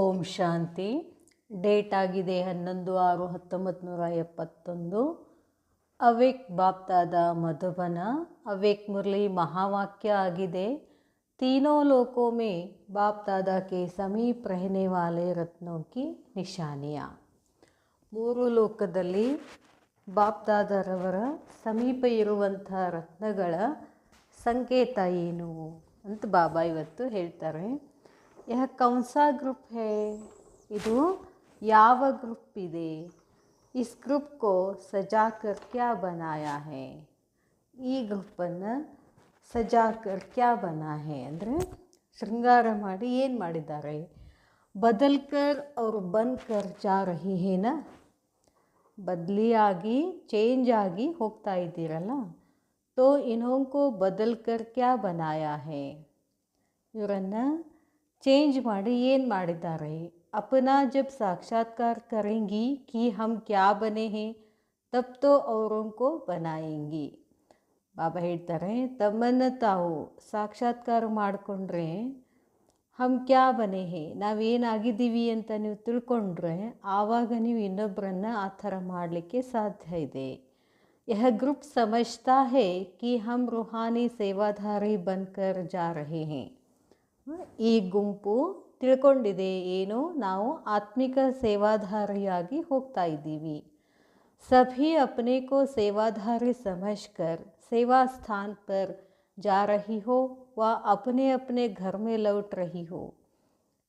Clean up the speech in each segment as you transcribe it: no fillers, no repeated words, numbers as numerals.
ಓಂ ಶಾಂತಿ. Date ಆಗಿದೆ 11/6/1971. Awake बापदादा Madhuban. Awake मुरली महावाक्य आಗಿದೆ, तीनों लोकों में बाप दादा के समीप रहने वाले रत्नों की निशानियाँ. ಮೂರು ಲೋಕದಲ್ಲಿ ಬಾಪ್ ದಾದಾರವರ ಸಮೀಪ ಇರುವಂಥ ರತ್ನಗಳ ಸಂಕೇತ ಏನು ಅಂತ ಬಾಬಾ ಇವತ್ತು ಹೇಳ್ತಾರೆ. ಯಹ ಕೌನ್ಸಾ ಗ್ರೂಪ್ ಹೇ, ಇದು ಯಾವ ಗ್ರೂಪ್ ಇದೆ, इस ग्रुप को सजाकर क्या बनाया है, ಈ ಗ್ರೂಪನ್ನು ಸಜಾಕರ್ ಕ್ಯಾ ಬನಾ ಹೇ ಅಂದರೆ ಶೃಂಗಾರ ಮಾಡಿ ಏನು ಮಾಡಿದ್ದಾರೆ. ಬದಲ್ಕರ್ ಅವರು ಬನ್ಕರ್ ಜಾ ರಹಿ ಹೇನ, ಬದಲಿಯಾಗಿ ಚೇಂಜ್ ಆಗಿ ಹೋಗ್ತಾ ಇದ್ದೀರಲ್ಲ. ತೋ ಇನ್ಹೋಂಕೋ ಬದಲ್ಕರ್ ಕ್ಯಾ ಬನಾಯಾ ಹೇ, ಇವರನ್ನು ಚೇಂಜ್ ಮಾಡಿ ಏನು ಮಾಡಿದ್ದಾರೆ. अपना जब साक्षात्कार करेंगी कि हम क्या बने हैं तब तो औरों को बनाएंगी. ಬಾಬಾ ಹೇಳ್ತಾರೆ, ತಮ್ಮನ್ನು ತಾವು ಸಾಕ್ಷಾತ್ಕಾರ ಮಾಡಿಕೊಂಡ್ರೆ ಹಮ್ ಕ್ಯಾ ಬನೆ ಹೇ, ನಾವೇನಾಗಿದ್ದೀವಿ ಅಂತ ನೀವು ತಿಳ್ಕೊಂಡ್ರೆ ಆವಾಗ ನೀವು ಇನ್ನೊಬ್ಬರನ್ನು ಆ ಥರ ಮಾಡಲಿಕ್ಕೆ ಸಾಧ್ಯ ಇದೆ. ಯಹ ಗ್ರೂಪ್ ಸಮಜ್ತಾ ಹೇ ಕಿ ಹಮ್ ರೂಹಾನಿ ಸೇವಾಧಾರಿ ಬನ್ಕರ್ ಜಾ ರಹೇ ಹೇ, ಈ ಗುಂಪು ತಿಳ್ಕೊಂಡಿದೆ ಏನು, ನಾವು ಆತ್ಮಿಕ ಸೇವಾಧಾರಿಯಾಗಿ ಹೋಗ್ತಾ ಇದ್ದೀವಿ. ಸಭಿ ಅಪ್ನೆ ಕೋ ಸೇವಾಧಾರಿ ಸಮಜ್ಕರ್ ಸೇವಾ ಸ್ಥಾನ್ ಪರ್ ಜಾ ರಹಿ ಹೋ ವ ಅಪ್ನೆ ಅಪ್ನೆ ಘರ್ ಮೇ ಲೌಟ್ ರಹಿ ಹೋ.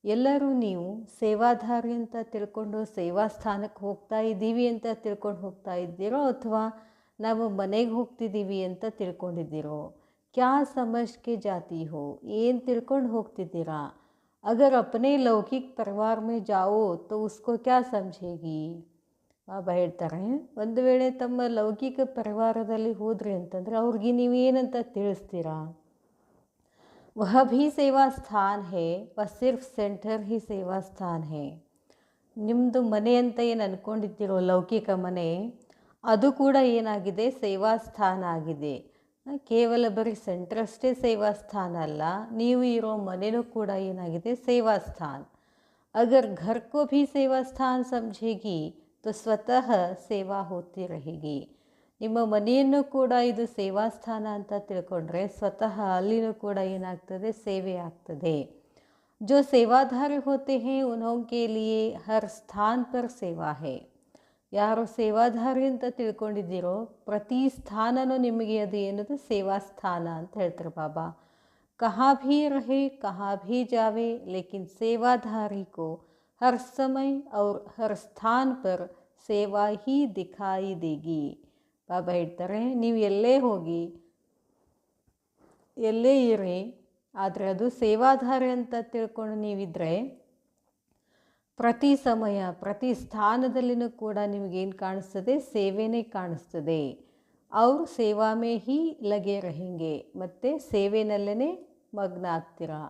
ಎಲ್ಲರೂ ನೀವು ಸೇವಾಧಾರಿ ಅಂತ ತಿಳ್ಕೊಂಡು ಸೇವಾ ಸ್ಥಾನಕ್ಕೆ ಹೋಗ್ತಾ ಇದ್ದೀವಿ ಅಂತ ತಿಳ್ಕೊಂಡು ಹೋಗ್ತಾ ಇದ್ದೀರೋ ಅಥವಾ ನಾವು ಮನೆಗೆ ಹೋಗ್ತಿದ್ದೀವಿ ಅಂತ ತಿಳ್ಕೊಂಡಿದ್ದೀರೋ. ಕ್ಯಾ ಸಮಜ್ಕೆ ಜಾತಿ ಹೋ, ಏನು ತಿಳ್ಕೊಂಡು ಹೋಗ್ತಿದ್ದೀರಾ. अगर अपने लौकिक परिवार में जाओ तो उसको क्या समझेगी. ಬಾಬಾ ಹೇಳ್ತಾರೆ, ಒಂದು ವೇಳೆ ತಮ್ಮ ಲೌಕಿಕ ಪರಿವಾರದಲ್ಲಿ ಹೋದ್ರಿ ಅಂತಂದರೆ ಅವ್ರಿಗೆ ನೀವು ಏನಂತ ತಿಳಿಸ್ತೀರಾ. ವಹ ಭೀ ಸೇವಾ ಸ್ಥಾನ್ ಹೇ ವ ಸಿರ್ಫ್ ಸೆಂಟರ್ ಹಿ ಸೇವಾ ಸ್ಥಾನ್ ಹೇ. ನಿಮ್ಮದು ಮನೆ ಅಂತ ಏನು ಅಂದ್ಕೊಂಡಿದ್ದೀರೋ ಲೌಕಿಕ ಮನೆ, ಅದು ಕೂಡ ಏನಾಗಿದೆ, ಸೇವಾ ಸ್ಥಾನ ಆಗಿದೆ. ಕೇವಲ ಬರೀ ಸೆಂಟರ್ ಅಷ್ಟೇ ಸೇವಾ ಸ್ಥಾನ ಅಲ್ಲ, ನೀವು ಇರೋ ಮನೆಯೂ ಕೂಡ ಏನಾಗಿದೆ, ಸೇವಾ ಸ್ಥಾನ. ಅಗರ್ ಘರ್ ಕೋ ಭೀ ಸೇವಾ ಸ್ಥಾನ ಸಮझेगी तो ಸ್ವತಃ ಸೇವಾ ಹೋತಿ रहेगी. ನಿಮ್ಮ ಮನೆಯನ್ನು ಕೂಡ ಇದು ಸೇವಾ ಸ್ಥಾನ ಅಂತ ತಿಳ್ಕೊಂಡ್ರೆ ಸ್ವತಃ ಅಲ್ಲಿನೂ ಕೂಡ ಏನಾಗ್ತದೆ, ಸೇವೆ ಆಗ್ತದೆ. जो सेवाधारी होते हैं उन्हों के लिए हर स्थान पर सेवा है. ಯಾರು ಸೇವಾಧಾರಿ ಅಂತ ತಿಳ್ಕೊಂಡಿದ್ದೀರೋ ಪ್ರತಿ ಸ್ಥಾನನೂ ನಿಮಗೆ ಅದು ಏನದು, ಸೇವಾ ಸ್ಥಾನ ಅಂತ ಹೇಳ್ತಾರೆ ಬಾಬಾ. ಕಹಾ ಭೀ ರಹೆ ಕಹಾ ಭೀ ಜಾವೆ ಲೇಕಿನ್ ಸೇವಾಧಾರಿ ಕೋ ಹರ್ ಸಮಯ ಔರ್ ಹರ್ ಸ್ಥಾನ್ ಪರ್ ಸೇವಾ ಹಿ ದಿಖಾಯಿ ದೇಗಿ. ಬಾಬಾ ಹೇಳ್ತಾರೆ, ನೀವು ಎಲ್ಲೇ ಹೋಗಿ ಎಲ್ಲೇ ಇರಿ, ಆದರೆ ಅದು ಸೇವಾಧಾರಿ ಅಂತ ತಿಳ್ಕೊಂಡು ನೀವಿದ್ರೆ ಪ್ರತಿ ಸಮಯ ಪ್ರತಿ ಸ್ಥಾನದಲ್ಲಿನೂ ಕೂಡ ನಿಮಗೇನು ಕಾಣಿಸ್ತದೆ, ಸೇವೆನೇ ಕಾಣಿಸ್ತದೆ. ಅವರು ಸೇವಾ ಮೇ ಹಿ ಲಗೆ रहेंगे, ಮತ್ತು ಸೇವೆನಲ್ಲೇ ಮಗ್ನ ಆಗ್ತೀರಾ.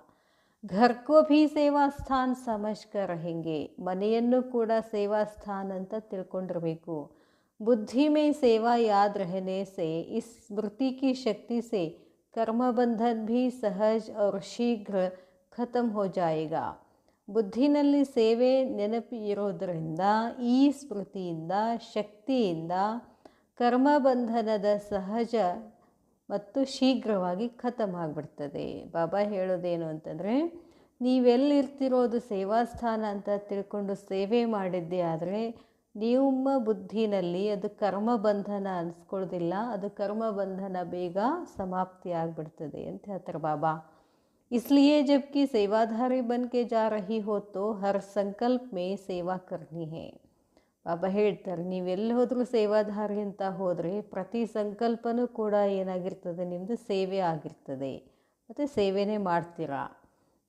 ಘರ್ ಕೋ ಭೀ ಸೇವಾ ಸ್ಥಾನ ಸಮಜ್ಕರ್ रहेंगे, ಮನೆಯನ್ನು ಕೂಡ ಸೇವಾ ಸ್ಥಾನ ಅಂತ ತಿಳ್ಕೊಂಡಿರಬೇಕು. ಬುದ್ಧಿ ಮೇ ಸೇವಾ ಯಾದ್ ರಹನೆ ಸೆ ಇಸ್ ಸ್ಮೃತಿ ಕಿ ಶಕ್ತಿ ಸೆ ಕರ್ಮ ಬಂಧನ್ ಭೀ ಸಹಜ್ ಔರ್ ಶೀಘ್ರ ಖತಮ್ ಹೋ ಜಾಯೇಗಾ. ಬುದ್ಧಿನಲ್ಲಿ ಸೇವೆ ನೆನಪು ಇರೋದರಿಂದ, ಈ ಸ್ಮೃತಿಯಿಂದ ಶಕ್ತಿಯಿಂದ ಕರ್ಮಬಂಧನದ ಸಹಜ ಮತ್ತು ಶೀಘ್ರವಾಗಿ ಖತಮ್ ಆಗಿಬಿಡ್ತದೆ. ಬಾಬಾ ಹೇಳೋದೇನು ಅಂತಂದರೆ, ನೀವೆಲ್ಲಿರ್ತಿರೋದು ಸೇವಾ ಸ್ಥಾನ ಅಂತ ತಿಳ್ಕೊಂಡು ಸೇವೆ ಮಾಡಿದ್ದೆ ಆದರೆ ನಿಮ್ಮ ಬುದ್ಧಿನಲ್ಲಿ ಅದು ಕರ್ಮಬಂಧನ ಅನಿಸ್ಕೊಳ್ಳೋದಿಲ್ಲ, ಅದು ಕರ್ಮಬಂಧನ ಬೇಗ ಸಮಾಪ್ತಿ ಆಗಿಬಿಡ್ತದೆ ಅಂತ ಹೇಳ್ತಾರೆ ಬಾಬಾ. इसलिए जबकि सेवाधारी बन के जा रही हो तो हर संकल्प में सेवा करनी है. ಬಾಬಾ ಹೇಳ್ತಾರೆ, ನೀವೆಲ್ಲಿ ಹೋದರೂ ಸೇವಾಧಾರಿ ಅಂತ ಹೋದರೆ ಪ್ರತಿ ಸಂಕಲ್ಪನೂ ಕೂಡ ಏನಾಗಿರ್ತದೆ, ನಿಮ್ಮದು ಸೇವೆ ಆಗಿರ್ತದೆ ಮತ್ತು ಸೇವೆನೇ ಮಾಡ್ತೀರಾ.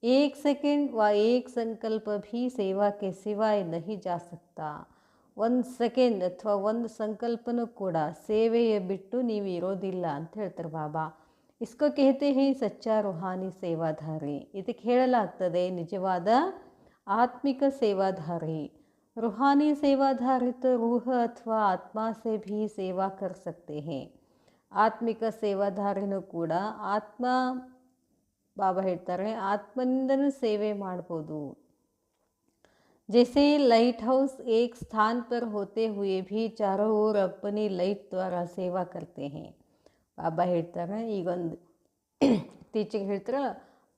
ಏಕ್ ಸೆಕೆಂಡ್ ವ ಏಕ್ ಸಂಕಲ್ಪ ಭೀ ಸೇವಾ ಕೆ ಸಿವಾಯ್ ನಹಿ ಜಾ ಸಕ್ತಾ. ಒಂದು ಸೆಕೆಂಡ್ ಅಥವಾ ಒಂದು ಸಂಕಲ್ಪನೂ ಕೂಡ ಸೇವೆಯ ಬಿಟ್ಟು ನೀವು ಇರೋದಿಲ್ಲ ಅಂತ ಹೇಳ್ತಾರೆ ಬಾಬಾ. इसको कहते हैं सच्चा रूहानी सेवाधारी. ಇದಕ್ಕೆ ಹೇಳಲಾಗ್ತದೆ ನಿಜವಾದ ಆತ್ಮಿಕ ಸೇವಾಧಾರಿ. रूहानी सेवाधारी तो रूह अथवा आत्मा से भी सेवा कर सकते हैं. ಆತ್ಮಿಕ ಸೇವಾಧಾರಿನೂ ಕೂಡ ಆತ್ಮ, ಬಾಬಾ ಹೇಳ್ತಾರೆ, ಆತ್ಮನಿಂದನೂ ಸೇವೆ ಮಾಡ್ಬೋದು. जैसे लाइट हाउस एक स्थान पर होते हुए भी चारों ओर अपनी ಲೈಟ್ द्वारा ಸೇವಾ करते हैं. ಬಾಬಾ ಹೇಳ್ತಾರೆ, ಈಗೊಂದು ಇತ್ತೀಚೆಗೆ ಹೇಳ್ತಾರಲ್ಲ,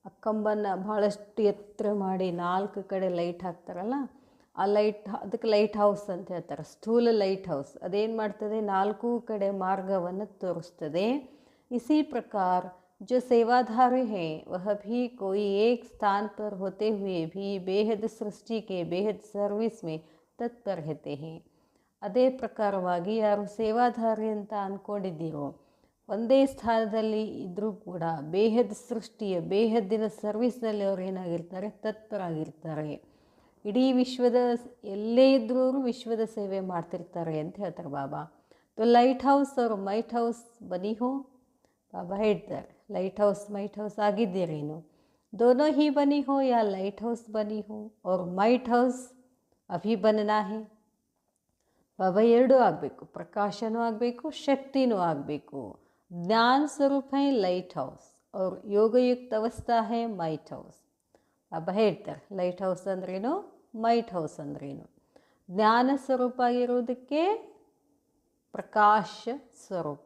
ಆ ಕಂಬನ ಭಾಳಷ್ಟು ಎತ್ತರ ಮಾಡಿ 4 ಕಡೆ ಲೈಟ್ ಹಾಕ್ತಾರಲ್ಲ, ಆ ಲೈಟ್, ಅದಕ್ಕೆ ಲೈಟ್ ಹೌಸ್ ಅಂತ ಹೇಳ್ತಾರೆ. ಸ್ಥೂಲ ಲೈಟ್ ಹೌಸ್ ಅದೇನು ಮಾಡ್ತದೆ, 4 ಕಡೆ ಮಾರ್ಗವನ್ನು ತೋರಿಸ್ತದೆ. इसी प्रकार जो सेवाधारी हैं वह भी कोई एक स्थान पर होते हुए भी बेहद सृष्टि के बेहद सर्विस में तत्पर रहते हैं. ಅದೇ ಪ್ರಕಾರವಾಗಿ ಯಾರು ಸೇವಾಧಾರಿ ಅಂತ ಅಂದ್ಕೊಂಡಿದ್ದೀರೋ, ಒಂದೇ ಸ್ಥಾನದಲ್ಲಿ ಇದ್ದರೂ ಕೂಡ ಬೇಹದ್ ಸೃಷ್ಟಿಯ ಬೇಹದ್ದಿನ ಸರ್ವಿಸ್ನಲ್ಲಿ ಅವ್ರು ಏನಾಗಿರ್ತಾರೆ, ತತ್ಪರಾಗಿರ್ತಾರೆ. ಇಡೀ ವಿಶ್ವದ ಎಲ್ಲೇ ಇದ್ರೂ ವಿಶ್ವದ ಸೇವೆ ಮಾಡ್ತಿರ್ತಾರೆ ಅಂತ ಹೇಳ್ತಾರೆ ಬಾಬಾ. तो लाइट हाउस और माइट हाउस बनी हो, बाबा ಹೇಳ್ತಾರೆ, लाइट हाउस माइट हाउस ಆಗಿದ್ದೀರೇನು, दोनों ही बनी हो या लाइट हाउस बनी हो और माइट हाउस अभी बनना है. ಬಾಬಾ ಎರಡೂ ಆಗಬೇಕು, ಪ್ರಕಾಶನೂ ಆಗಬೇಕು, ಶಕ್ತಿನೂ ಆಗಬೇಕು. ಜ್ಞಾನ ಸ್ವರೂಪ ಹೈ ಲೈಟ್ ಹೌಸ್ और ಯೋಗಯುಕ್ತ ಅವಸ್ಥಾ ಹೈ ಮೈಟ್ ಹೌಸ್. ಬಾಬಾ ಹೇಳ್ತಾರೆ, ಲೈಟ್ ಹೌಸ್ ಅಂದ್ರೇನು, ಮೈಟ್ ಹೌಸ್ ಅಂದ್ರೇನು. ಜ್ಞಾನ ಸ್ವರೂಪ ಆಗಿರೋದಕ್ಕೆ ಪ್ರಕಾಶ ಸ್ವರೂಪ,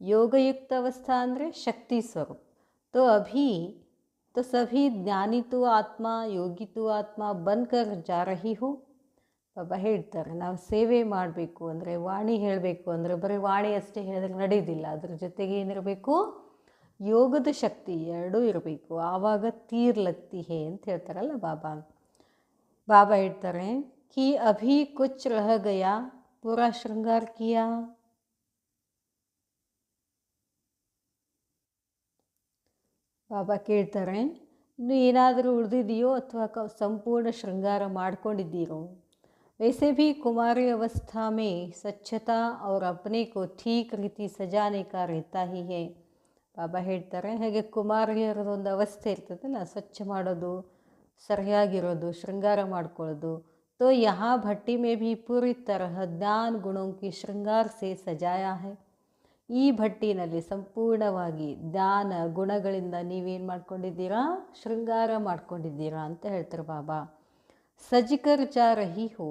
योगयुक्त अवस्था ಅಂದರೆ ಶಕ್ತಿ ಸ್ವರೂಪ. तो अभी तो सभी ज्ञानी तो आत्मा योगी तो आत्मा बनकर जा रही हो. ಬಾಬಾ ಹೇಳ್ತಾರೆ, ನಾವು ಸೇವೆ ಮಾಡಬೇಕು ಅಂದರೆ, ವಾಣಿ ಹೇಳಬೇಕು ಅಂದರೆ ಬರೀ ವಾಣಿ ಅಷ್ಟೇ ಹೇಳಿದ್ರೆ ನಡೆಯೋದಿಲ್ಲ. ಅದ್ರ ಜೊತೆಗೆ ಏನಿರಬೇಕು, ಯೋಗದ ಶಕ್ತಿ ಎರಡೂ ಇರಬೇಕು. ಆವಾಗ ತೀರ್ ಲಗ್ತಿ ಹೇ ಅಂತ ಹೇಳ್ತಾರಲ್ಲ ಬಾಬಾ. ಬಾಬಾ ಹೇಳ್ತಾರೆ ಕಿ ಅಭಿ ಕುಚ್ ರಹ ಗಯಾ ಪೂರಾ ಶೃಂಗಾರ ಕಿಯಾ. ಬಾಬಾ ಕೇಳ್ತಾರೆ, ಇನ್ನು ಏನಾದರೂ ಉಳಿದಿದೆಯೋ ಅಥವಾ ಸಂಪೂರ್ಣ ಶೃಂಗಾರ ಮಾಡ್ಕೊಂಡಿದ್ದೀರೋ. वैसे भी कुमारी अवस्था में स्वच्छता और अपने को ठीक रीति सजाने का रहता ही है. ಬಾಬಾ ಹೇಳ್ತಾರೆ, ಹಾಗೆ ಕುಮಾರಿಯರದೊಂದು ಅವಸ್ಥೆ ಇರ್ತದಲ್ಲ, ಸ್ವಚ್ಛ ಮಾಡೋದು, ಸರಿಯಾಗಿರೋದು, ಶೃಂಗಾರ ಮಾಡ್ಕೊಳ್ಳೋದು. तो यहाँ भट्टी में भी पूरी तरह ज्ञान गुणों की श्रृंगार से सजाया है. ಈ ಭಟ್ಟಿನಲ್ಲಿ ಸಂಪೂರ್ಣವಾಗಿ ಜ್ಞಾನ ಗುಣಗಳಿಂದ ನೀವೇನು ಮಾಡ್ಕೊಂಡಿದ್ದೀರಾ, ಶೃಂಗಾರ ಮಾಡ್ಕೊಂಡಿದ್ದೀರಾ ಅಂತ ಹೇಳ್ತಾರೆ ಬಾಬಾ. ಸಜ್ಕರ್ ಜಾ ರಹಿ ಹೋ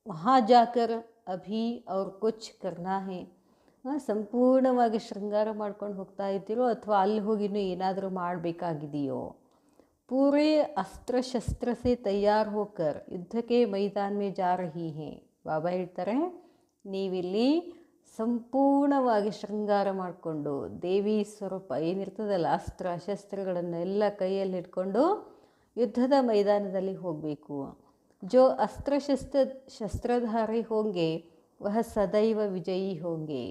ವಹಾ ಜಾಕರ್ ಅಭಿ ಅವ್ರ ಕುಚ್ ಕರ್ನಾ ಹೇ. ಸಂಪೂರ್ಣವಾಗಿ ಶೃಂಗಾರ ಮಾಡ್ಕೊಂಡು ಹೋಗ್ತಾ ಇದ್ದೀರೋ ಅಥವಾ ಅಲ್ಲಿ ಹೋಗಿನೂ ಏನಾದರೂ ಮಾಡಬೇಕಾಗಿದೆಯೋ. ಪೂರೇ ಅಸ್ತ್ರ ಶಸ್ತ್ರ ಸೆ ತಯಾರ್ ಹೋಕರ್ ಯುದ್ಧಕ್ಕೆ ಮೈದಾನ ಮೇ ಜಾ ರಹಿ ಹೇ. ಬಾಬಾ ಹೇಳ್ತಾರೆ, ನೀವಿಲ್ಲಿ ಸಂಪೂರ್ಣವಾಗಿ ಶೃಂಗಾರ ಮಾಡಿಕೊಂಡು ದೇವಿ ಸ್ವರೂಪ ಏನಿರ್ತದಲ್ಲ, ಅಸ್ತ್ರ ಶಸ್ತ್ರಗಳನ್ನೆಲ್ಲ ಕೈಯಲ್ಲಿ ಇಟ್ಕೊಂಡು ಯುದ್ಧದ ಮೈದಾನದಲ್ಲಿ ಹೋಗಬೇಕು. ಜೋ ಅಸ್ತ್ರ ಶಸ್ತ್ರಧಾರಿ ಹೋಂಗೆ ವಹ ಸದೈವ ವಿಜಯೀ ಹೋಂಗೆ.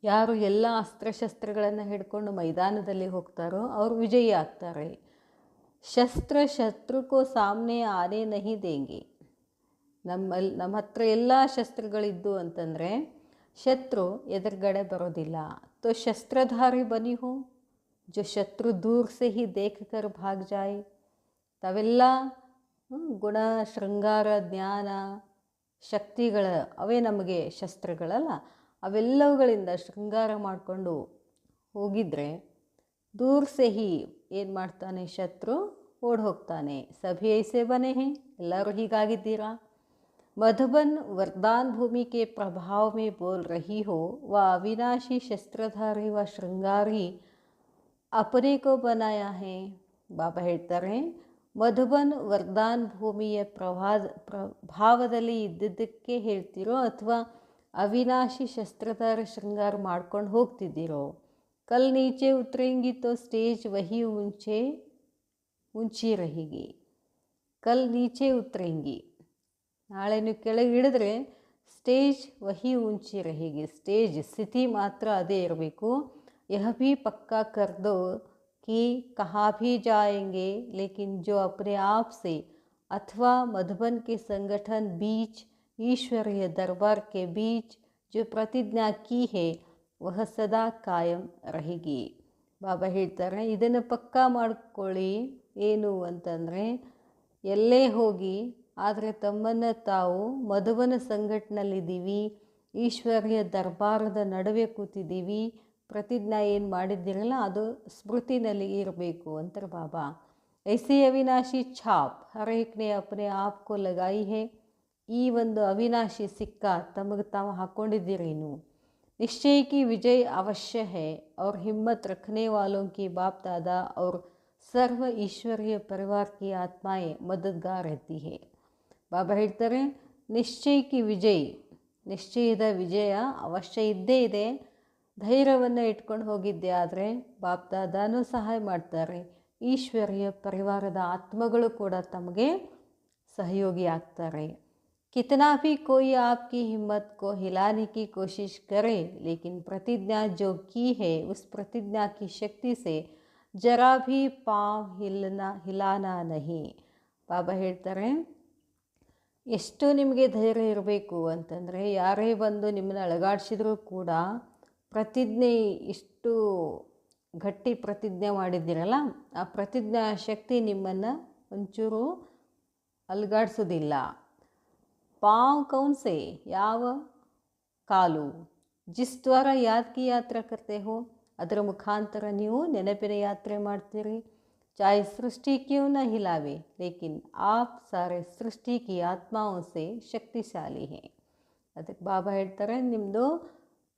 ಯಾರು ಎಲ್ಲ ಅಸ್ತ್ರಶಸ್ತ್ರಗಳನ್ನು ಹಿಡ್ಕೊಂಡು ಮೈದಾನದಲ್ಲಿ ಹೋಗ್ತಾರೋ ಅವರು ವಿಜಯಿ ಆಗ್ತಾರೆ. ಶಸ್ತ್ರ ಶತ್ರುಕೋ ಸಾಮ್ನೆ ಆನೆ ನಹಿ ದೇಂಗೆ. ನಮ್ಮ ಹತ್ರ ಎಲ್ಲ ಶಸ್ತ್ರಗಳಿದ್ದು ಅಂತಂದರೆ ಶತ್ರು ಎದುರುಗಡೆ ಬರೋದಿಲ್ಲ. तो ಶಸ್ತ್ರಧಾರಿ ಬನಿ ಹೋ जो ಶತ್ರು ದೂರ से ही देख कर भाग जाए. ತಾವೆಲ್ಲ ಗುಣ ಶೃಂಗಾರ ಜ್ಞಾನ ಶಕ್ತಿಗಳ ಅವೇ ನಮಗೆ ಶಸ್ತ್ರಗಳಲ್ಲ, ಅವೆಲ್ಲವುಗಳಿಂದ ಶೃಂಗಾರ ಮಾಡಿಕೊಂಡು ಹೋಗಿದ್ರೆ ದೂರ से ही ಏನು ಮಾಡ್ತಾನೆ, ಶತ್ರು ಓಡಿ ಹೋಗ್ತಾನೆ. ಸಭಿ ಐಸೆ ಬನೆ ಹೇ, ಎಲ್ಲರೂ ಹೀಗಾಗಿದ್ದೀರಾ. मधुबन वरदान भूमि के प्रभाव में बोल रही हो व अविनाशी शस्त्रधारी व श्रृंगारी अपने को बनाया है. ಬಾಬಾ ಹೇಳ್ತಾರೆ, ಮಧುಬನ್ ವರದಾನ್ ಭೂಮಿಯ ಪ್ರಭಾವದಲ್ಲಿ ಇದ್ದಿದ್ದಕ್ಕೆ ಹೇಳ್ತಿರೋ ಅಥವಾ ಅವಿನಾಶಿ ಶಸ್ತ್ರಧಾರ ಶೃಂಗಾರ ಮಾಡ್ಕೊಂಡು ಹೋಗ್ತಿದ್ದೀರೋ. ಕಲ್ ನೀಚೆ ಉತರೆಂಗಿ ತೋ ಸ್ಟೇಜ್ ವಹಿ ಊಂಚಿ ರಹಿಗಿ. ಕಲ್ ನೀಚೆ ಉತರೆಂಗಿ, ನಾಳೆ ನೀವು ಕೆಳಗೆ ಇಳಿದ್ರೆ ಸ್ಟೇಜ್ ವಹಿ ಊಂಚಿ ರಹಿಗಿ. ಸ್ಟೇಜ್ ಸ್ಥಿತಿ ಮಾತ್ರ ಅದೇ ಇರಬೇಕು. ಯಹ ಭಿ ಪಕ್ಕಾ ಕರ್ ದೋ कि कहाँ भी जाएंगे लेकिन जो अपने आप से अथवा मधुबन के संगठन बीच ईश्वरीय दरबार के बीच जो प्रतिज्ञा की है वह सदा कायम रहेगी. ಬಾಬಾ ಹೇಳ್ತಾರೆ, ಇದನ್ನು ಪಕ್ಕಾ ಮಾಡ್ಕೊಳ್ಳಿ. ಏನು ಅಂತಂದರೆ, ಎಲ್ಲೇ ಹೋಗಿ ಆದರೆ ತಮ್ಮನ್ನು ತಾವು ಮಧುಬನ ಸಂಘಟನಲ್ಲಿದ್ದೀವಿ, ಈಶ್ವರ್ಯ ದರ್ಬಾರದ ನಡುವೆ ಕೂತಿದ್ದೀವಿ, ಪ್ರತಿಜ್ಞಾ ಏನು ಮಾಡಿದ್ದೀರಲ್ಲ ಅದು ಸ್ಮೃತಿನಲ್ಲಿ ಇರಬೇಕು ಅಂತಾರೆ ಬಾಬಾ. ऐसी अविनाशी छाप हर एक ने अपने आप को लगाई है. ಈ ಒಂದು ಅವಿನಾಶಿ ಸಿಕ್ಕ ತಮಗೆ ತಾವು ಹಾಕ್ಕೊಂಡಿದ್ದೀರಿ. ನೀವು निश्चय की विजय अवश्य है और हिम्मत रखने वालों की बाप दादा और सर्व ईश्वरीय परिवार की आत्माएं मददगार रहती है. ಬಾಬಾ ಹೇಳ್ತಾರೆ, ನಿಶ್ಚಯಕ್ಕೆ ವಿಜಯ್, ನಿಶ್ಚಯದ ವಿಜಯ ಅವಶ್ಯ ಇದ್ದೇ ಇದೆ. ಧೈರ್ಯವನ್ನು ಇಟ್ಕೊಂಡು ಹೋಗಿದ್ದೆ ಆದರೆ ಬಾಪ್ ದಾದಾನೂ ಸಹಾಯ ಮಾಡ್ತಾರೆ. ಈಶ್ವರೀಯ ಪರಿವಾರದ ಆತ್ಮಗಳು ಕೂಡ ತಮಗೆ सहयोगी ಆಗ್ತಾರೆ. कितना भी कोई आपकी हिम्मत को हिलाने की कोशिश करे, लेकिन प्रतिज्ञा जो की है उस प्रतिज्ञा की शक्ति से जरा भी पाँव हिलाना नहीं. ಬಾಬಾ ಹೇಳ್ತಾರೆ, ಎಷ್ಟು ನಿಮಗೆ ಧೈರ್ಯ ಇರಬೇಕು ಅಂತಂದರೆ, ಯಾರೇ ಬಂದು ನಿಮ್ಮನ್ನು ಅಳಗಾಡಿಸಿದ್ರೂ ಕೂಡ ಪ್ರತಿಜ್ಞೆ ಇಷ್ಟು ಗಟ್ಟಿ ಪ್ರತಿಜ್ಞೆ ಮಾಡಿದ್ದೀರಲ್ಲ, ಆ ಪ್ರತಿಜ್ಞಾ ಶಕ್ತಿ ನಿಮ್ಮನ್ನು ಒಂಚೂರು ಅಲುಗಾಡಿಸೋದಿಲ್ಲ. पाँव कौन से, ಯಾವ ಕಾಲು, जिस द्वारा याद की यात्रा करते हो ಅದರ ಮುಖಾಂತರ ನೀವು ನೆನಪಿನ ಯಾತ್ರೆ ಮಾಡ್ತೀರಿ. चाहे सृष्टि क्यों न हिलावे, लेकिन आप सारे सृष्टि की आत्माओं से शक्तिशाली हैं. ಅದಕ್ಕೆ ಬಾಬಾ ಹೇಳ್ತಾರೆ, ನಿಮ್ಮದು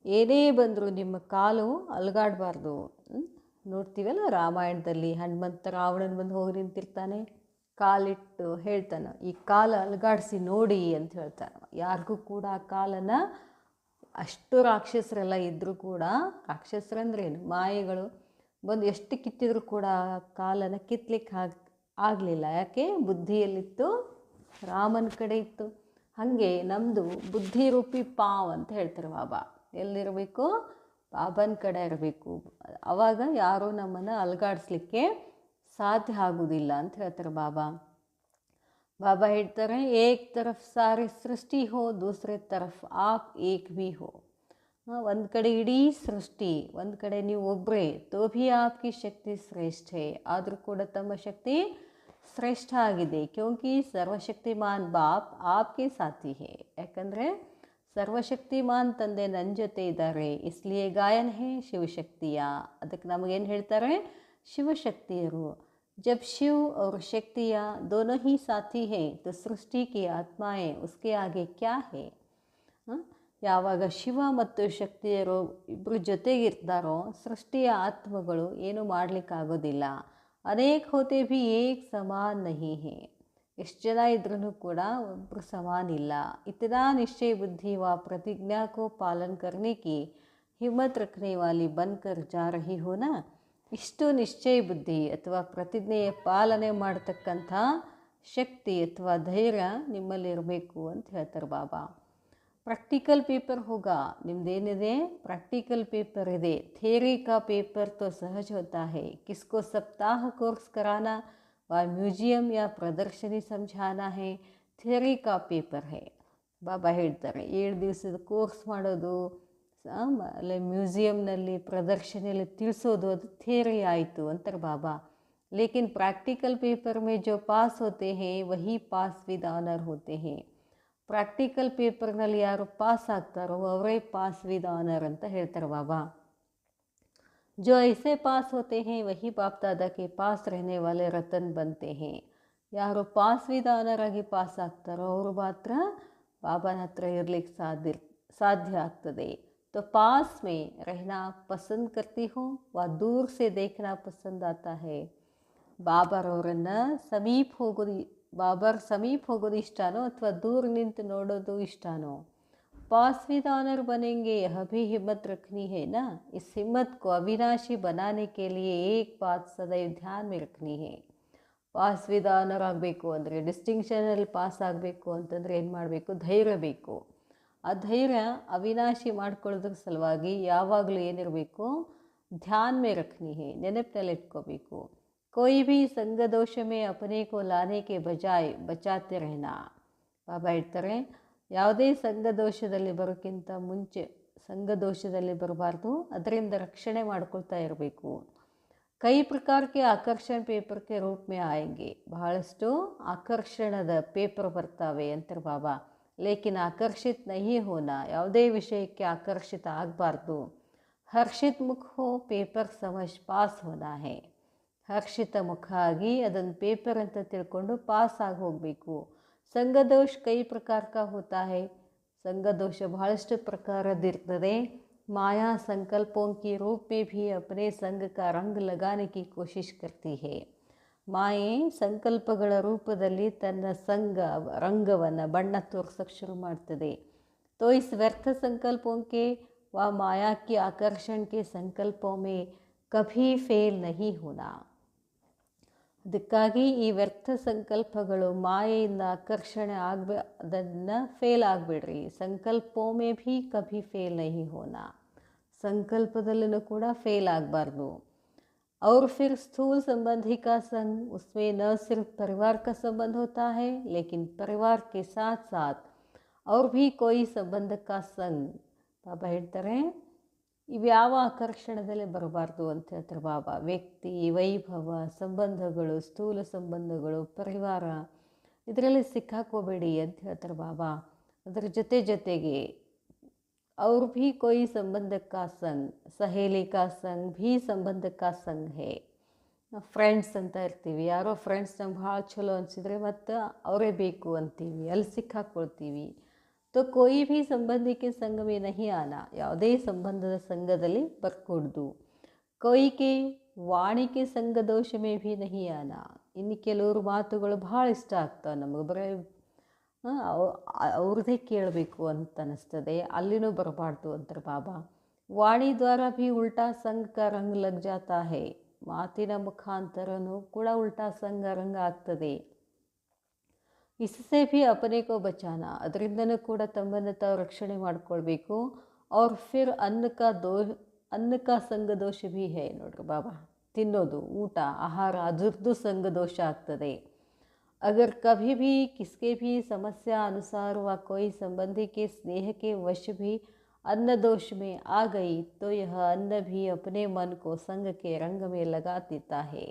ಏನೇ ಬಂದರೂ ನಿಮ್ಮ ಕಾಲು ಅಲುಗಾಡಬಾರ್ದು. ನೋಡ್ತೀವಲ್ಲ ರಾಮಾಯಣದಲ್ಲಿ, ಹನುಮಂತ ರಾವಣನ ಬಂದು ಹೋಗಿ ನಿಂತಿರ್ತಾನೆ, ಕಾಲಿಟ್ಟು ಹೇಳ್ತಾನೆ, ಈ ಕಾಲು ಅಲುಗಾಡಿಸಿ ನೋಡಿ ಅಂತ ಹೇಳ್ತಾನೆ. ಯಾರಿಗೂ ಕೂಡ ಆ ಕಾಲನ್ನು, ಅಷ್ಟು ರಾಕ್ಷಸರೆಲ್ಲ ಇದ್ದರೂ ಕೂಡ, ರಾಕ್ಷಸರಂದ್ರೇನು ಮಾಯೆಗಳು ಬಂದು ಎಷ್ಟು ಕಿತ್ತಿದ್ರೂ ಕೂಡ ಕಾಲನ್ನು ಕಿತ್ತಲಿಕ್ಕೆ ಆಗಲಿಲ್ಲ. ಯಾಕೆ? ಬುದ್ಧಿಯಲ್ಲಿತ್ತು, ರಾಮನ ಕಡೆ ಇತ್ತು. ಹಾಗೆ ನಮ್ಮದು ಬುದ್ಧಿ ರೂಪಿ ಪಾವ್ ಅಂತ ಹೇಳ್ತಾರೆ ಬಾಬಾ. ಎಲ್ಲಿರಬೇಕು? ಬಾಬನ ಕಡೆ ಇರಬೇಕು. ಆವಾಗ ಯಾರೂ ನಮ್ಮನ್ನು ಅಲುಗಾಡಿಸ್ಲಿಕ್ಕೆ ಸಾಧ್ಯ ಆಗೋದಿಲ್ಲ ಅಂತ ಹೇಳ್ತಾರೆ ಬಾಬಾ. ಬಾಬಾ ಹೇಳ್ತಾರೆ, ಏಕ್ ತರಫ್ ಸಾರಿ ಸೃಷ್ಟಿ ಹೋ, ದೂಸರೆ ತರಫ್ ಆಪ್ ಏಕ್ ಭೀ ಹೋ. ಒಂದು ಕಡೆ ಇಡೀ ಸೃಷ್ಟಿ, ಒಂದು ಕಡೆ ನೀವು ಒಬ್ಬರೇ, ತೋ ಭೀ ಆಪ್ಕಿ ಶಕ್ತಿ ಶ್ರೇಷ್ಠ ಹೇ, ಆದರೂ ಕೂಡ ತಮ್ಮ ಶಕ್ತಿ ಶ್ರೇಷ್ಠ ಆಗಿದೆ. ಕ್ಯೋಂಕಿ ಸರ್ವಶಕ್ತಿಮಾನ್ ಬಾಪ್ ಆಪ್ಗೆ ಸಾಥಿ ಹೇ, ಯಾಕಂದರೆ ಸರ್ವಶಕ್ತಿಮಾನ್ ತಂದೆ ನನ್ನ ಜೊತೆ ಇದ್ದಾರೆ. ಇಸ್ಲಿಯೇ ಗಾಯನ ಹೇ ಶಿವಶಕ್ತಿಯ. ಅದಕ್ಕೆ ನಮಗೇನು ಹೇಳ್ತಾರೆ? ಶಿವಶಕ್ತಿಯರು. जब शिव और शक्तियाँ दोनों ही साथी हैं तो सृष्टि की आत्माएं उसके आगे क्या है. ಯಾವಾಗ ಶಿವ ಮತ್ತು ಶಕ್ತಿಯರು ಇಬ್ಬರು ಜೊತೆಗಿರ್ತಾರೋ ಸೃಷ್ಟಿಯ ಆತ್ಮಗಳು ಏನು ಮಾಡಲಿಕ್ಕಾಗೋದಿಲ್ಲ. ಅನೇಕ ಹೋತೆ ಭೀ ಏಕ್ ಸಮಾನ್ ನಹಿ ಹೇ, ಎಷ್ಟು ಜನ ಇದ್ರೂ ಕೂಡ ಒಬ್ಬರು ಸಮಾನ ಇಲ್ಲ. ಇतना निश्चय बुद्धि व प्रतिज्ञा को पालन करने की हिम्मत रखने वाली बनकर जा रही हो ना. ಇಷ್ಟು ನಿಶ್ಚಯ ಬುದ್ಧಿ ಅಥವಾ ಪ್ರತಿಜ್ಞೆಯ ಪಾಲನೆ ಮಾಡ್ತಕ್ಕಂಥ ಶಕ್ತಿ ಅಥವಾ ಧೈರ್ಯ ನಿಮ್ಮಲ್ಲಿರಬೇಕು ಅಂತ ಹೇಳ್ತಾರೆ ಬಾಬಾ. ಪ್ರಾಕ್ಟಿಕಲ್ ಪೇಪರ್ ಹೋಗ, ನಿಮ್ಮದೇನಿದೆ ಪ್ರಾಕ್ಟಿಕಲ್ ಪೇಪರ್ ಇದೆ. ಥಿಯರಿ ಕಾ ಪೇಪರ್ ತೋ ಸಹಜ ಹೋತಾ ಹೈ, ಕಿಸ್ಕೋ ಸಪ್ತಾಹ ಕೋರ್ಸ್ ಕರಾನಾ ವ ಮ್ಯೂಸಿಯಂ ಯಾ ಪ್ರದರ್ಶನಿ ಸಮझाना है, ಥಿಯರಿ ಕಾ ಪೇಪರ್ ಹೈ. ಬಾಬಾ ಹೇಳ್ತಾರೆ, 7 ದಿವಸದ ಕೋರ್ಸ್ ಮಾಡೋದು, ಅಲ್ಲೇ ಮ್ಯೂಸಿಯಂನಲ್ಲಿ ಪ್ರದರ್ಶನಿಯಲ್ಲಿ ತಿಳಿಸೋದು, ಅದು ಥಿಯರಿ ಆಯಿತು ಅಂತಾರೆ ಬಾಬಾ. ಲೇಕಿನ್ ಪ್ರಾಕ್ಟಿಕಲ್ ಪೇಪರ್ ಮೇ ಜೋ ಪಾಸ್ ಹೋತೆ ಹೇ ವಹಿ ಪಾಸ್ ವಿದ್ ಆನರ್ ಹೋತೆ ಹೇ. ಪ್ರಾಕ್ಟಿಕಲ್ ಪೇಪರ್ನಲ್ಲಿ ಯಾರು ಪಾಸ್ ಆಗ್ತಾರೋ ಅವರೇ ಪಾಸ್ ವಿದ್ ಆನರ್ ಅಂತ ಹೇಳ್ತಾರೆ ಬಾಬಾ. ಜೋ ಐಸೆ ಪಾಸ್ ಹೋತೆ ಹೇ ವಹಿ ಬಾಪ್ ದಾದಾ ಕೆ ಪಾಸ್ ರಹನೆ ವಾಲೆ ರತನ್ ಬಂತೆ ಹೇ. ಯಾರು ಪಾಸ್ ವಿದ್ ಆನರ್ ಆಗಿ ಪಾಸ್ ಆಗ್ತಾರೋ ಅವರು ಮಾತ್ರ ಬಾಬಾನ ಹತ್ರ ಇರಲಿಕ್ಕೆ ಸಾಧ್ಯ ಆಗ್ತದೆ. तो पास में रहना पसंद करती हूँ व दूर से देखना पसंद आता है. ಬಾಬಾರವರನ್ನು ಸಮೀಪ ಹೋಗೋದು ಇಷ್ಟನೋ ಅಥವಾ ದೂರ ನಿಂತು ನೋಡೋದು ಇಷ್ಟನೋ. पास विद ऑनर बनेंगे यह भी हिम्मत रखनी है ना. इस हिम्मत को अविनाशी बनाने के लिए एक बात सदैव ध्यान में रखनी है. ಪಾಸ್ ವಿದ್ ಆನರ್ ಆಗಬೇಕು ಅಂದರೆ, ಡಿಸ್ಟಿಂಕ್ಷನಲ್ಲಿ ಪಾಸ್ ಆಗಬೇಕು ಅಂತಂದರೆ ಏನು ಮಾಡಬೇಕು? ಧೈರ್ಯ ಬೇಕು. ಆ ಧೈರ್ಯ ಅವಿನಾಶಿ ಮಾಡ್ಕೊಳ್ಳೋದ್ರ ಸಲುವಾಗಿ ಯಾವಾಗಲೂ ಏನಿರಬೇಕು? ಧ್ಯಾನ್ ಮೇ ರಖನಿ ಹೇ, ನೆನಪಿನಲ್ಲಿ ಇಟ್ಕೋಬೇಕು. कोई भी ಸಂಘದೋಷ ಮೇ ಅಪನೆ ಕೋ ಲಾನೆ ಕೆ ಬಜಾಯ್ ಬಚಾತೆ ರಹನಾ. ಬಾಬಾ ಹೇಳ್ತಾರೆ, ಯಾವುದೇ ಸಂಘದೋಷದಲ್ಲಿ ಬರೋಕ್ಕಿಂತ ಮುಂಚೆ ಸಂಘದೋಷದಲ್ಲಿ ಬರಬಾರ್ದು, ಅದರಿಂದ ರಕ್ಷಣೆ ಮಾಡ್ಕೊಳ್ತಾ ಇರಬೇಕು. ಕೈ ಪ್ರಕಾರಕ್ಕೆ ಆಕರ್ಷಣ ಪೇಪರ್ಗೆ ರೂಪ ಮೇ ಆಯಂಗೆ, ಬಹಳಷ್ಟು ಆಕರ್ಷಣದ ಪೇಪರ್ ಬರ್ತಾವೆ ಅಂತಾರೆ ಬಾಬಾ. ಲೇಕಿನ್ ಆಕರ್ಷಿತ್ ನಹಿ ಹೋನಾ, ಯಾವುದೇ ವಿಷಯಕ್ಕೆ ಆಕರ್ಷಿತ ಆಗಬಾರ್ದು. ಹರ್ಷಿತ್ ಮುಖ ಹೋ, ಪೇಪರ್ ಸಮಜ್ ಪಾಸ್ ಹೋನಾ ಹೇ. ಹರ್ಷಿತ ಮುಖ ಆಗಿ ಅದನ್ನು ಪೇಪರ್ ಅಂತ ತಿಳ್ಕೊಂಡು ಪಾಸ್ ಆಗಿ ಹೋಗಬೇಕು. ಸಂಘದೋಷ ಕೈ ಪ್ರಕಾರ ಕಾ ಹೋತಾ ಹೈ. ಸಂಘದೋಷ ಬಹಳಷ್ಟು ಪ್ರಕಾರದಿರ್ತದೆ. माया संकल्पों के रूप में भी अपने संग का रंग लगाने की कोशिश करती है. ಮಾಯೆ ಸಂಕಲ್ಪಗಳ ರೂಪದಲ್ಲಿ ತನ್ನ ರಂಗವನ್ನು ಬಣ್ಣ ತೋರ್ಸೋಕ್ಕೆ ಶುರು ಮಾಡ್ತದೆ. तो इस व्यर्थ संकल्पों के व माया की आकर्षण के संकल्पों में कभी फेल नहीं होना. ಅದಕ್ಕಾಗಿ ಈ ವ್ಯರ್ಥ ಸಂಕಲ್ಪಗಳು ಮಾಯೆಯಿಂದ ಆಕರ್ಷಣೆ ಅದನ್ನು ಫೇಲ್ ಆಗಬೇಡ್ರಿ. ಸಂಕಲ್ಪೋಮೆ ಭೀ ಕಭಿ ಫೇಲ್ ನಹಿ ಹೋನಾ. ಸಂಕಲ್ಪದಲ್ಲೂ ಕೂಡ ಫೇಲ್ ಆಗಬಾರ್ದು. और फिर स्थूल संबंधी का संग, उसमें न सिर्फ परिवार का संबंध होता है लेकिन परिवार के साथ साथ और भी कोई संबंध का संग. ಬಾಬಾ ಹೇಳ್ತಾರೆ ಇವ್ಯಾವ ಆಕರ್ಷಣದಲ್ಲಿ ಬರಬಾರ್ದು ಅಂತ ಹೇಳ್ತಾರೆ ಬಾಬಾ. ವ್ಯಕ್ತಿ, ವೈಭವ, ಸಂಬಂಧಗಳು, ಸ್ಥೂಲ ಸಂಬಂಧಗಳು, ಪರಿವಾರ, ಇದರಲ್ಲಿ ಸಿಕ್ಕಾಕೋಬೇಡಿ ಅಂತ ಹೇಳ್ತಾರೆ ಬಾಬಾ. ಅದರ ಜೊತೆಗೆ और भी कोई संबंध का संग, सहेली का संग भी संबंध का संग है. ಫ್ರೆಂಡ್ಸ್ ಅಂತ ಇರ್ತೀವಿ, ಯಾರೋ ಫ್ರೆಂಡ್ಸ್ ನಮ್ಗೆ ಭಾಳ ಚಲೋ ಅನಿಸಿದರೆ ಮತ್ತು ಅವರೇ ಬೇಕು ಅಂತೀವಿ, ಅಲ್ಲಿ ಸಿಕ್ಕಾಕ್ಕೊಳ್ತೀವಿ. तो कोई भी संबंधी के संग में नहीं आना. ಯಾವುದೇ ಸಂಬಂಧದ ಸಂಘದಲ್ಲಿ ಬರ್ಕೂಡ್ದು. कोई के ವಾಣಿ ಕೆ ಸಂಘ ದೋಷ ಮೇ ಭೀ ನಹಿ ಆನಾ. ಇನ್ನು ಕೆಲವರು ಮಾತುಗಳು ಭಾಳ ಇಷ್ಟ ಆಗ್ತಾವೆ ನಮಗೆ, ಬರೀ ಅವ್ರದ್ದೇ ಕೇಳಬೇಕು ಅಂತ ಅನ್ನಿಸ್ತದೆ, ಅಲ್ಲಿನೂ ಬರಬಾರ್ದು ಅಂತಾರೆ ಬಾಬಾ. ವಾಣಿ ದ್ವಾರ ಭೀ ಉಲ್ಟಾ ಸಂಘ ಕಾ ರಂಗ್ ಲಗ್ ಜಾತಾ ಹೈ. ಮಾತಿನ ಮುಖಾಂತರನೂ ಕೂಡ ಉಲ್ಟಾ ಸಂಘ ರಂಗ ಆಗ್ತದೆ. इससे भी अपने को बचाना. ಅದರಿಂದನೂ ಕೂಡ ತಮ್ಮನ್ನು ತಾವು ರಕ್ಷಣೆ ಮಾಡಿಕೊಳ್ಬೇಕು. और फिर अन्न का संग दोष भी है. ನೋಡ್ರಿ ಬಾಬಾ, ತಿನ್ನೋದು, ಊಟ, ಆಹಾರ, ಅದರದ್ದು ಸಂಘ ದೋಷ ಆಗ್ತದೆ. अगर कभी भी किसके भी समस्या अनुसार व कोई संबंधी के स्नेह के वश भी अन्न दोष में आ गई तो यह अन्न भी अपने मन को संग के रंग में लगा देता है.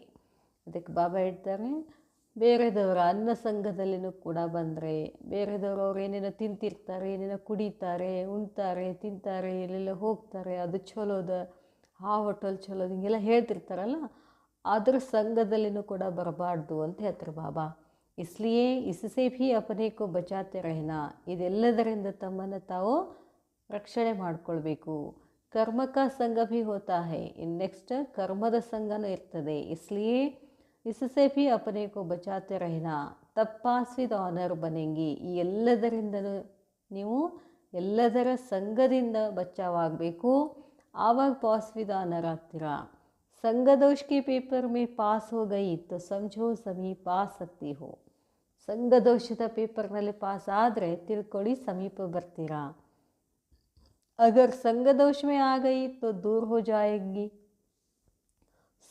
ಅದಕ್ಕೆ ಬಾಬಾ ಹೇಳ್ತಾರೆ, ಬೇರೆದವರ ಅನ್ನ ಸಂಘದಲ್ಲಿನೂ ಕೂಡ ಬಂದರೆ, ಬೇರೆದವರು ಅವ್ರು ಏನೇನೋ ತಿಂತಿರ್ತಾರೆ, ಏನೇನೋ ಕುಡಿತಾರೆ, ಉಣ್ತಾರೆ, ತಿಂತಾರೆ, ಎಲ್ಲೆಲ್ಲ ಹೋಗ್ತಾರೆ, ಅದು ಚಲೋದ, ಆ ಹೋಟೆಲ್ ಚಲೋದು, ಹಿಂಗೆಲ್ಲ ಹೇಳ್ತಿರ್ತಾರಲ್ಲ, ಅದ್ರ ಸಂಘದಲ್ಲಿನೂ ಕೂಡ ಬರಬಾರ್ದು ಅಂತ ಹೇಳ್ತಾರೆ ಬಾಬಾ. इसलिए इससे भी अपने को बचाते रहना. ಇದೆಲ್ಲದರಿಂದ ತಮ್ಮನ್ನು ತಾವು ರಕ್ಷಣೆ ಮಾಡಿಕೊಳ್ಬೇಕು. कर्म का संग भी होता है. ಇನ್ನು ನೆಕ್ಸ್ಟ್ ಕರ್ಮದ ಸಂಘನೂ ಇರ್ತದೆ. इसलिए इससे भी अपने को बचाते रहना. तब पास विद ऑनर बनेंगी. ಈ ಎಲ್ಲದರಿಂದನೂ ನೀವು ಎಲ್ಲದರ ಸಂಘದಿಂದ ಬಚಾವಾಗಬೇಕು, ಆವಾಗ ಪಾಸ್ ವಿದ್ ಆನರ್ ಆಗ್ತೀರಾ. संग दोष के पेपर में पास हो गई तो समझो समीप आ सकती हो. ಸಂಘ ದೋಷದ ಪೇಪರ್ನಲ್ಲಿ ಪಾಸ್ ಆದರೆ ತಿಳ್ಕೊಳ್ಳಿ ಸಮೀಪ ಬರ್ತೀರಾ. अगर संग दोष में आ गई तो दूर हो जाएगी.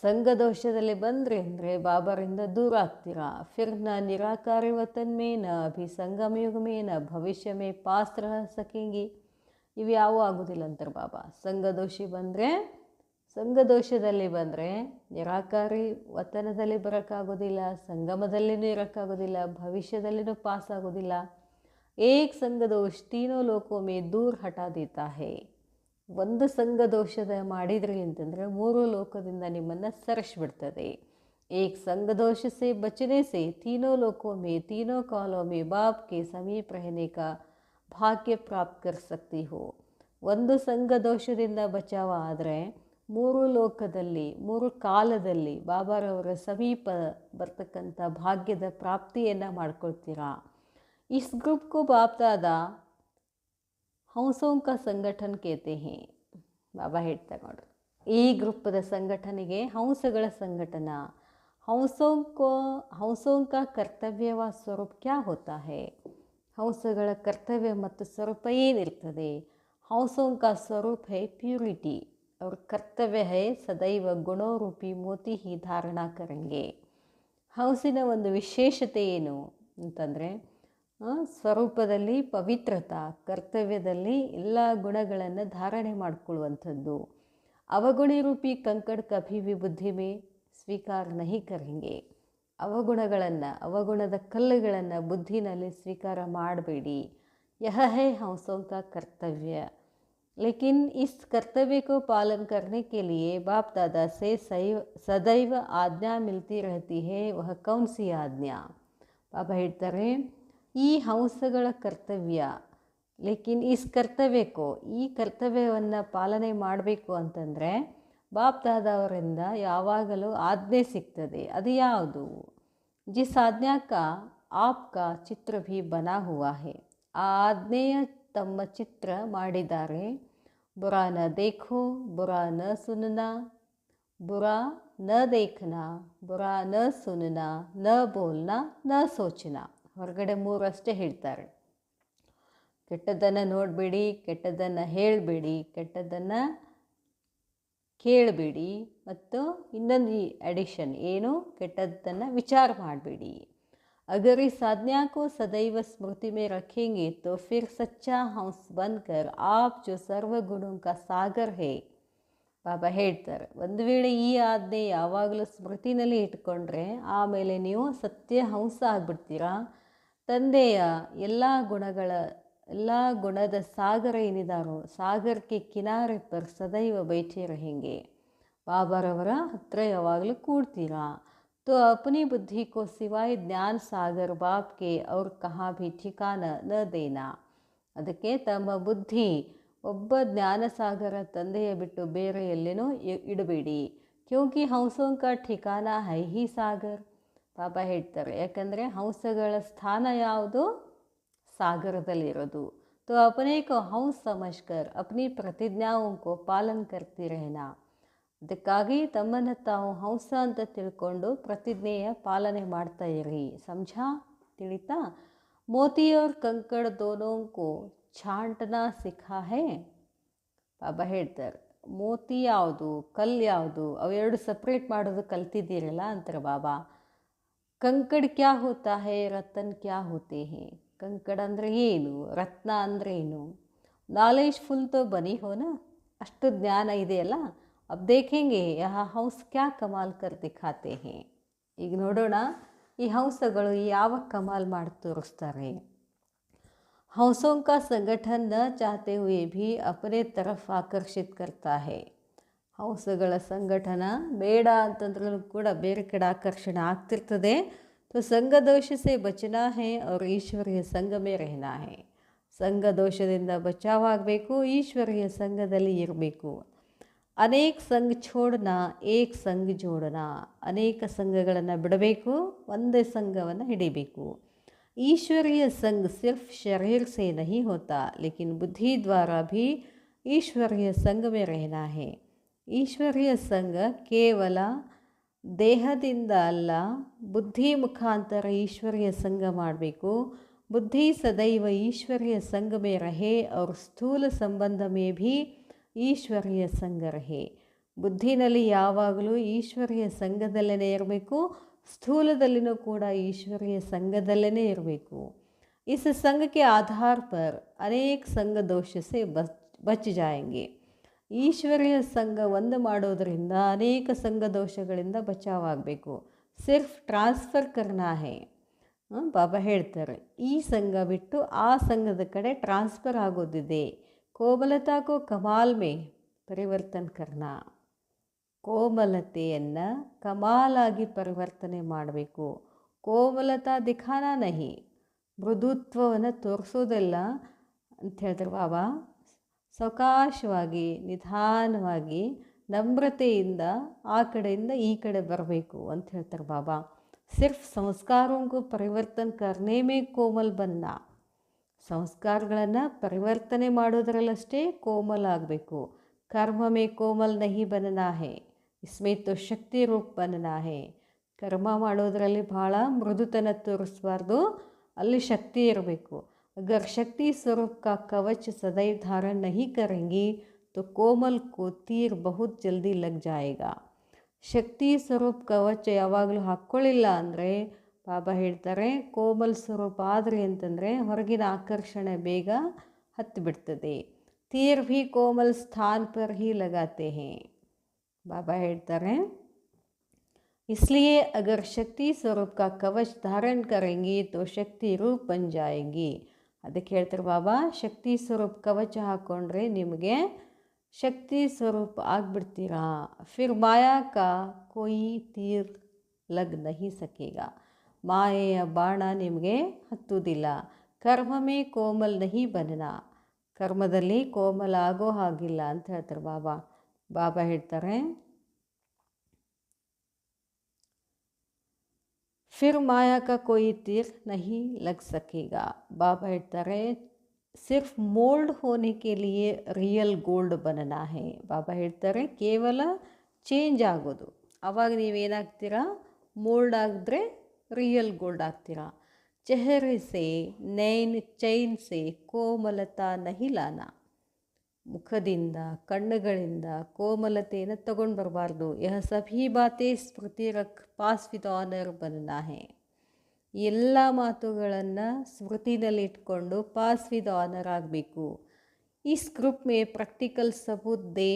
ಸಂಘ ದೋಷದಲ್ಲಿ ಬಂದರೆ ಅಂದರೆ ಬಾಬಾರಿಂದ ದೂರ ಆಗ್ತೀರಾ. फिर न निराकारी वतन में न अभी संगम युग में न भविष्य में पास रह सकेंगी. ಇವು ಯಾವೂ ಆಗೋದಿಲ್ಲ ಅಂತಾರೆ ಬಾಬಾ. ಸಂಘ ದೋಷದಲ್ಲಿ ಬಂದರೆ ನಿರಾಕಾರಿ ವತನದಲ್ಲಿ ಬರೋಕ್ಕಾಗೋದಿಲ್ಲ, ಸಂಗಮದಲ್ಲಿನೂ ಇರೋಕ್ಕಾಗೋದಿಲ್ಲ, ಭವಿಷ್ಯದಲ್ಲಿನೂ ಪಾಸ್ ಆಗೋದಿಲ್ಲ. ಏಕ್ ಸಂಘ ದೋಷ ತೀನೋ ಲೋಕೋ ಮೇ ದೂರ್ ಹಠಾ ದೇತಾ ಹೈ. ಒಂದು ಸಂಘ ದೋಷದ ಮಾಡಿದ್ರಿ ಅಂತಂದರೆ 3 ಲೋಕದಿಂದ ನಿಮ್ಮನ್ನು ಸರಿಸ್ಬಿಡ್ತದೆ. ಏಕ್ ಸಂಘ ದೋಷ ಸೆ ಬಚನೆ ಸೆ ತೀನೋ ಲೋಕೋ ಮೇ ತೀನೋ ಕಾಲೋ ಮೇ ಬಾಪ್ ಕೆ ಸಮೀಪ ರಹನೆ ಕಾ ಭಾಗ್ಯ ಪ್ರಾಪ್ತ ಕರ್ ಸಕ್ತಿ ಹೋ. ಒಂದು ಸಂಘ ದೋಷದಿಂದ ಬಚಾವ ಆದರೆ 3 ಲೋಕದಲ್ಲಿ 3 ಕಾಲದಲ್ಲಿ ಬಾಬಾರವರ ಸಮೀಪ ಬರ್ತಕ್ಕಂಥ ಭಾಗ್ಯದ ಪ್ರಾಪ್ತಿಯನ್ನು ಮಾಡ್ಕೊಳ್ತೀರಾ. इस ग्रुप को बाप दादा हंसों का संगठन कहते हैं. ಬಾಬಾ ಹೇಳ್ತಾರೆ ನೋಡ್ರಿ, ಈ ಗ್ರೂಪದ ಸಂಘಟನೆಗೆ ಹಂಸಗಳ ಸಂಘಟನ. ಹಂಸೋं का कर्तव्य व स्वरूप क्या होता है. ಹಂಸಗಳ ಕರ್ತವ್ಯ ಮತ್ತು ಸ್ವರೂಪ ಏನಿರ್ತದೆ. ಹಂಸೋं का स्वरूप है प्यूरिटी. और कर्तव्य है सदैव गुणों रूपी मोती ही धारणा करेंगे. ಹಂಸಿನ ಒಂದು ವಿಶೇಷತೆ ಏನು ಅಂತಂದರೆ ಸ್ವರೂಪದಲ್ಲಿ ಪವಿತ್ರತಾ, ಕರ್ತವ್ಯದಲ್ಲಿ ಎಲ್ಲ ಗುಣಗಳನ್ನು ಧಾರಣೆ ಮಾಡಿಕೊಳ್ಳುವಂಥದ್ದು. ಅವಗುಣಿ ರೂಪಿ ಕಂಕಡ್ ಕಭಿ ಭಿ ಬುದ್ಧಿ ಮೇ ಸ್ವೀಕಾರ ನಹಿ ಕರೆಂಗೆ. ಅವಗುಣದ ಕಲ್ಲುಗಳನ್ನು ಬುದ್ಧಿನಲ್ಲಿ ಸ್ವೀಕಾರ ಮಾಡಬೇಡಿ. ಯಹ ಹೇ ಹಂಸೋಂ ಕಾ ಕರ್ತವ್ಯ. लेकिन इस कर्तव्य को पालन करने के लिए बाप दादा से सदैव आज्ञा मिलती रहती है। वह कौन सी आज्ञा? ಬಾಬಾ ಹೇಳ್ತಾರೆ, ಈ ಹಂಸಗಳ ಕರ್ತವ್ಯ, ಲೇಕಿನ್ ಇಸ್ ಕರ್ತವ್ಯಕ್ಕೋ, ಈ ಕರ್ತವ್ಯವನ್ನು ಪಾಲನೆ ಮಾಡಬೇಕು ಅಂತಂದರೆ ಬಾಪ್ ದಾದಾವರಿಂದ ಯಾವಾಗಲೂ ಆಜ್ಞೆ ಸಿಗ್ತದೆ. ಅದು ಯಾವುದು? ಜಿಸ್ ಆಜ್ಞಾ ಕಾ ಆಪ್ಕಾ ಚಿತ್ರ ಭೀ ಬನಾ ಹುವಾ ಹೇ, ಆ ಆಜ್ಞೆಯ ತಮ್ಮ ಚಿತ್ರ ಮಾಡಿದ್ದಾರೆ. ಬುರಾ ನ ದೇಖೋ, ಬುರಾ ನ ಸುನನಾ, ಬುರಾ ನ ದೇಖನಾ, ಬುರಾ ನ ಸುನನಾ, ನ ಬೋಲ್ನಾ, ನ ಸೋಚನಾ. ಹೊರಗಡೆ ಮೂರಷ್ಟೇ ಹೇಳ್ತಾರೆ. ಕೆಟ್ಟದ್ದನ್ನು ನೋಡಬೇಡಿ, ಕೆಟ್ಟದ್ದನ್ನು ಹೇಳಬೇಡಿ, ಕೆಟ್ಟದ್ದನ್ನು ಕೇಳಬೇಡಿ, ಮತ್ತು ಇನ್ನೊಂದು ಅಡಿಷನ್ ಏನು, ಕೆಟ್ಟದ್ದನ್ನು ವಿಚಾರ ಮಾಡಬೇಡಿ. अगर इस आज्ञा को सदैव स्मृति में रखेंगे तो फिर सच्चा हंस बनकर आप जो सर्व गुणों का सागर है. ಬಾಬಾ ಹೇಳ್ತಾರೆ, ಒಂದು ವೇಳೆ ಈ ಆಜ್ಞೆ ಯಾವಾಗಲೂ ಸ್ಮೃತಿನಲ್ಲಿ ಇಟ್ಕೊಂಡ್ರೆ ಆಮೇಲೆ ನೀವು ಸತ್ಯ ಹಂಸ ಆಗಿಬಿಡ್ತೀರಾ. ತಂದೆಯ ಎಲ್ಲ ಗುಣದ ಸಾಗರ ಏನಿದಾರೋ ಸಾಗರಕ್ಕೆ ಕಿನಾರೆ ಪರ್ ಸದೈವ ಬೈಠೆ रहेंगे. ಬಾಬಾರವರ ಹತ್ರ ಯಾವಾಗಲೂ ಕೂಡ್ತೀರಾ. तो अपनी बुद्धि को सिवाय ज्ञान सागर बाप के और कहाँ भी ठिकाना न देना. ಅದಕ್ಕೆ ತಮ್ಮ ಬುದ್ಧಿ ಒಬ್ಬ ಜ್ಞಾನಸಾಗರ ತಂದೆಯ ಬಿಟ್ಟು ಬೇರೆ ಎಲ್ಲೇನೂ ಇಡಬೇಡಿ. ಕ್ಯೋಂಕಿ ಹಂಸೋಂ ಕಾ ಠಿಕಾನಾ ಹೈ ಹಿ ಸಾಗರ್. ಬಾಬಾ ಹೇಳ್ತಾರೆ, ಯಾಕಂದರೆ ಹಂಸಗಳ ಸ್ಥಾನ ಯಾವುದು? ಸಾಗರದಲ್ಲಿರೋದು. तो अपने को हंस समझकर अपनी प्रतिज्ञाओं को पालन करते रहना. ಅದಕ್ಕಾಗಿ ತಮ್ಮನ್ನು ತಾವು ಹಂಸ ಅಂತ ತಿಳ್ಕೊಂಡು ಪ್ರತಿಜ್ಞೆಯ ಪಾಲನೆ ಮಾಡ್ತಾ ಇರಿ. ಸಮझा? ತಿಳಿತಾ? ಮೋತಿ और कंकड़ दोनों को छांटना ಸಿಖಾ ಹೇ. ಬಾಬಾ ಹೇಳ್ತಾರೆ, ಮೋತಿ ಯಾವುದು, ಕಲ್ಲು ಯಾವುದು, ಅವೆರಡು ಸಪ್ರೇಟ್ ಮಾಡೋದು ಕಲ್ತಿದ್ದೀರಲ್ಲ ಅಂತಾರೆ ಬಾಬಾ. ಕಂಕಡ್ ಕ್ಯಾ ಹೋತಾ ಹೇ, ರತನ್ ಕ್ಯಾ ಹೋತೆ ಹೇ. ಕಂಕಡ್ ಅಂದರೆ ಏನು, ರತ್ನ ಅಂದರೆ ಏನು? ನಾಲೆಜ್ ಫುಲ್ ತೋ ಬನಿ ಹೋನ, ಅಷ್ಟು ಜ್ಞಾನ ಇದೆಯಲ್ಲ. अब देखेंगे यहाँ हंस क्या कमाल कर दिखाते हैं. ಈಗ ನೋಡೋಣ ಈ ಹಂಸಗಳು ಯಾವ ಕಮಾಲ್ ಮಾಡಿ ತೋರಿಸ್ತಾರೆ. हंसों का संगठन न चाहते हुए भी अपने तरफ आकर्षित करता है. ಹಂಸಗಳ ಸಂಘಟನ ಬೇಡ ಅಂತಂದ್ರೂ ಕೂಡ ಬೇರೆ ಕಡೆ ಆಕರ್ಷಣೆ ಆಗ್ತಿರ್ತದೆ. तो संग दोष से बचना है और ईश्वरीय संग में रहना है. ಸಂಘ ದೋಷದಿಂದ ಬಚಾವಾಗಬೇಕು, ಈಶ್ವರೀಯ ಸಂಘದಲ್ಲಿ ಇರಬೇಕು. ಅನೇಕ ಸಂಘ ಛೋಡನ ಏಕ್ ಸಂಘ ಜೋಡನ. ಅನೇಕ ಸಂಘಗಳನ್ನು ಬಿಡಬೇಕು, ಒಂದೇ ಸಂಘವನ್ನು ಹಿಡಿಬೇಕು. ईश्वरीय संग सिर्फ शरीर से नहीं होता लेकिन बुद्धि द्वारा भी ईश्वरीय संग में रहना है. ಈಶ್ವರೀಯ ಸಂಘ ಕೇವಲ ದೇಹದಿಂದ ಅಲ್ಲ, ಬುದ್ಧಿ ಮುಖಾಂತರ ಈಶ್ವರೀಯ ಸಂಘ ಮಾಡಬೇಕು. बुद्धि सदैव ईश्वरीय संग में रहे और स्थूल संबंध में भी ಈಶ್ವರೀಯ ಸಂಘ ರಹೆ. ಬುದ್ಧಿನಲ್ಲಿ ಯಾವಾಗಲೂ ಈಶ್ವರೀಯ ಸಂಘದಲ್ಲೇ ಇರಬೇಕು, ಸ್ಥೂಲದಲ್ಲಿನೂ ಕೂಡ ಈಶ್ವರೀಯ ಸಂಘದಲ್ಲೇ ಇರಬೇಕು. इस संग के आधार पर अनेक संग दोष से बच जाएंगे. ಈಶ್ವರೀಯ ಸಂಘ ಒಂದು ಮಾಡೋದರಿಂದ ಅನೇಕ ಸಂಘ ದೋಷಗಳಿಂದ ಬಚಾವಾಗಬೇಕು. ಸಿರ್ಫ್ ಟ್ರಾನ್ಸ್ಫರ್ ಕರ್ನಾ ಹೇ. ಬಾಬಾ ಹೇಳ್ತಾರೆ, ಈ ಸಂಘ ಬಿಟ್ಟು ಆ ಸಂಘದ ಕಡೆ ಟ್ರಾನ್ಸ್ಫರ್ ಆಗೋದಿದೆ. ಕೋಮಲತಾ ಕೋ ಕಮಾಲ್ ಮೇ ಪರಿವರ್ತನೆ ಕರ್ನಾ. ಕೋಮಲತೆಯನ್ನು ಕಮಾಲಾಗಿ ಪರಿವರ್ತನೆ ಮಾಡಬೇಕು. ಕೋಮಲತಾ ದಿಖಾನಾ ನಹಿ, ಮೃದುತ್ವವನ್ನು ತೋರಿಸೋದಲ್ಲ ಅಂತ ಹೇಳಿದ್ರೆ ಬಾಬಾ. ಸಾವಕಾಶವಾಗಿ ನಿಧಾನವಾಗಿ ನಮ್ರತೆಯಿಂದ ಆ ಕಡೆಯಿಂದ ಈ ಕಡೆ ಬರಬೇಕು ಅಂತ ಹೇಳ್ತಾರೆ ಬಾಬಾ. ಸಿರ್ಫ್ ಸಂಸ್ಕಾರೋं को परिवर्तन करने में कोमल बनना. ಸಂಸ್ಕಾರಗಳನ್ನು ಪರಿವರ್ತನೆ ಮಾಡೋದರಲ್ಲಷ್ಟೇ ಕೋಮಲ್ ಆಗಬೇಕು. ಕರ್ಮ ಮೇ ಕೋಮಲ್ ನಹಿ ಬನನಾ ಹೇ, ಇಸ್ಮೇ ತೋ ಶಕ್ತಿ ರೂಪ ಬನನಾ ಹೇ. ಕರ್ಮ ಮಾಡೋದರಲ್ಲಿ ಭಾಳ ಮೃದುತನ ತೋರಿಸಬಾರ್ದು, ಅಲ್ಲಿ ಶಕ್ತಿ ಇರಬೇಕು. अगर शक्ति स्वरूप का कवच सदैव धारण नहीं करेंगी तो कोमल को तीर बहुत जल्दी लग जाएगा. ಶಕ್ತಿ ಸ್ವರೂಪ ಕವಚ ಯಾವಾಗಲೂ ಹಾಕ್ಕೊಳ್ಳಿಲ್ಲ ಅಂದರೆ ಬಾಬಾ ಹೇಳ್ತಾರೆ, ಕೋಮಲ್ ಸ್ವರೂಪ ಆದರೆ ಅಂತಂದರೆ ಹೊರಗಿನ ಆಕರ್ಷಣೆ ಬೇಗ ಹತ್ತಿಬಿಡ್ತದೆ. ತೀರ್ ಭೀ ಕೋಮಲ್ ಸ್ಥಾನ ಪರ್ ಹಿ ಲಗಾತೆ ಹೇ. ಬಾಬಾ ಹೇಳ್ತಾರೆ, इसलिए अगर शक्ति स्वरूप का कवच धारण करेंगी तो शक्ति रूप बन जाएंगी. ಅದಕ್ಕೆ ಹೇಳ್ತಾರೆ ಬಾಬಾ, ಶಕ್ತಿ ಸ್ವರೂಪ ಕವಚ ಹಾಕ್ಕೊಂಡ್ರೆ ನಿಮಗೆ ಶಕ್ತಿ ಸ್ವರೂಪ ಆಗಿಬಿಡ್ತೀರಾ. ಫಿರ್ ಮಾಯಾ ಕಾ ಕೋಯಿ ತೀರ್ ಲಗ್ ನಹಿ ಸಕೇಗ. ಮಾಯೆಯ ಬಾಣ ನಿಮಗೆ ಹತ್ತುವುದಿಲ್ಲ. ಕರ್ಮ ಮೇ ಕೋಮಲ್ ನಹಿ ಬನನ. ಕರ್ಮದಲ್ಲಿ ಕೋಮಲ ಆಗೋ ಹಾಗಿಲ್ಲ ಅಂತ ಹೇಳ್ತಾರೆ ಬಾಬಾ. ಬಾಬಾ ಹೇಳ್ತಾರೆ, ಫಿರ್ ಮಾಯಾ ಕಾ ಕೋಯಿ ತೀರ್ ನಹಿ ಲಗ್ ಸಕೇಗ. ಬಾಬಾ ಹೇಳ್ತಾರೆ, ಸಿರ್ಫ್ ಮೋಲ್ಡ್ ಹೋನೆ ಕೆ ಲಿಯೆ ರಿಯಲ್ ಗೋಲ್ಡ್ ಬನನಾ ಹೇ. ಬಾಬಾ ಹೇಳ್ತಾರೆ, ಕೇವಲ ಚೇಂಜ್ ಆಗೋದು. ಆವಾಗ ನೀವೇನಾಗ್ತೀರಾ? ಮೋಲ್ಡ್ ಆಗಿದ್ರೆ ರಿಯಲ್ ಗೋಲ್ಡ್ ಆಗ್ತೀರಾ. ಚೆಹರೆ ಸೆ ನೈನ್ ಚೈನ್ ಸೆ ಕೋಮಲತಾ ನಹಿ ಲಾನಾ. ಮುಖದಿಂದ, ಕಣ್ಣುಗಳಿಂದ ಕೋಮಲತೆಯನ್ನು ತಗೊಂಡು ಬರಬಾರ್ದು. ಯಹ ಸಭಿ ಬಾತೆ ಸ್ಮೃತಿ ರಖ್ ಪಾಸ್ ವಿತ್ ಆನರ್ ಬನನಾ ಹೇ. ಎಲ್ಲ ಮಾತುಗಳನ್ನು ಸ್ಮೃತಿನಲ್ಲಿ ಇಟ್ಕೊಂಡು ಪಾಸ್ ವಿತ್ ಆನರ್ ಆಗಬೇಕು. ಇಸ್ ಗ್ರೂಪ್ ಮೇ ಪ್ರಾಕ್ಟಿಕಲ್ ಸಬೂತ್ ದೇ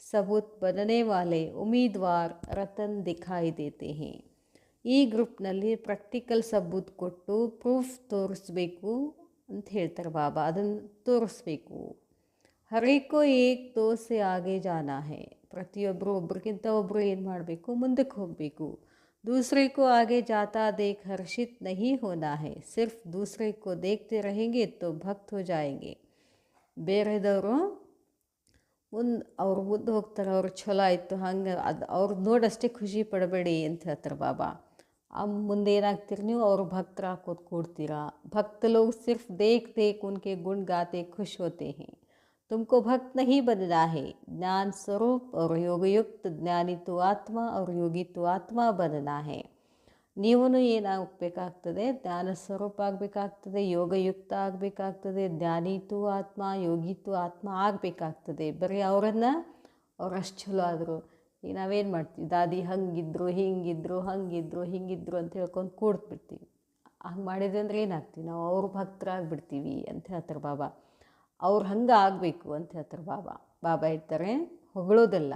ಸಬೂತ್ ಬನನೆ ವಾಲೆ ಉಮೀದ್ವಾರ್ ರತನ್ ದಿಖಾಯಿ ದೇತೆ ಹೇ. ಈ ಗ್ರೂಪ್ನಲ್ಲಿ ಪ್ರಾಕ್ಟಿಕಲ್ ಸಬೂತ್ ಕೊಟ್ಟು ಪ್ರೂಫ್ ತೋರಿಸ್ಬೇಕು ಅಂತ ಹೇಳ್ತಾರೆ ಬಾಬಾ. ಅದನ್ನು ತೋರಿಸ್ಬೇಕು. ಹರೇಕೋ ಏಕ್ ದೋ ಸೆ ಆಗೆ ಜಾನಾ ಹೇ. ಪ್ರತಿಯೊಬ್ಬರು ಒಬ್ರಿಗಿಂತ ಒಬ್ಬರು ಏನು ಮಾಡಬೇಕು? ಮುಂದಕ್ಕೆ ಹೋಗಬೇಕು. दूसरे को आगे जाता देख हर्षित नहीं होना है. सिर्फ दूसरे को देखते रहेंगे तो भक्त हो जाएंगे. ಬೇರೆದವರು ಅವ್ರು ಮುಂದೆ ಹೋಗ್ತಾರೆ, ಅವ್ರು ಚಲೋ ಆಯಿತು ಹಂಗೆ ಅವ್ರದ್ದು ನೋಡಷ್ಟೇ ಖುಷಿ ಪಡಬೇಡಿ ಅಂತ ಹೇಳ್ತಾರೆ ಬಾಬಾ. ಮುಂದೆ ಏನಾಗ್ತೀರಿ ನೀವು? ಅವ್ರು ಭಕ್ತರ ಹಾಕೋದು ಕೂಡ್ತೀರಾ. ಭಕ್ತ ಲೋग सिर्फ देख देख उनके गुण गाते खुश होते हैं. तुमको भक्त नहीं बनना है. ज्ञान स्वरूप और योगयुक्त ज्ञानी तो आत्मा और योगी तो आत्मा बनना है. ನೀವು ಏನಾಗಬೇಕಾಗ್ತದೆ? ಜ್ಞಾನ ಸ್ವರೂಪ ಆಗಬೇಕಾಗ್ತದೆ, ಯೋಗಯುಕ್ತ ಆಗಬೇಕಾಗ್ತದೆ, ಜ್ಞಾನಿತು ಆತ್ಮ, ಯೋಗಿತು ಆತ್ಮ ಆಗಬೇಕಾಗ್ತದೆ. ಬರೀ ಅವ್ರು ಅಷ್ಟು ಚಲೋ ಆದರು, ಈಗ ನಾವೇನು ಮಾಡ್ತೀವಿ? ದಾದಿ ಹಂಗಿದ್ರು ಹಿಂಗಿದ್ರು ಹಿಂಗಿದ್ರು ಅಂತ ಹೇಳ್ಕೊಂಡು ಕೂಡ್ಬಿಡ್ತೀವಿ. ಹಂಗೆ ಮಾಡಿದ್ವಿ ಅಂದರೆ ಏನಾಗ್ತೀವಿ? ನಾವು ಅವ್ರ ಭಕ್ತರಾಗ್ಬಿಡ್ತೀವಿ ಅಂತ ಹೇಳ್ತಾರೆ ಬಾಬಾ. ಅವ್ರು ಹಂಗೆ ಆಗಬೇಕು ಅಂತ ಹೇಳ್ತಾರೆ ಬಾಬಾ. ಬಾಬಾ ಹೇಳ್ತಾರೆ, ಹೊಗಳೋದಲ್ಲ.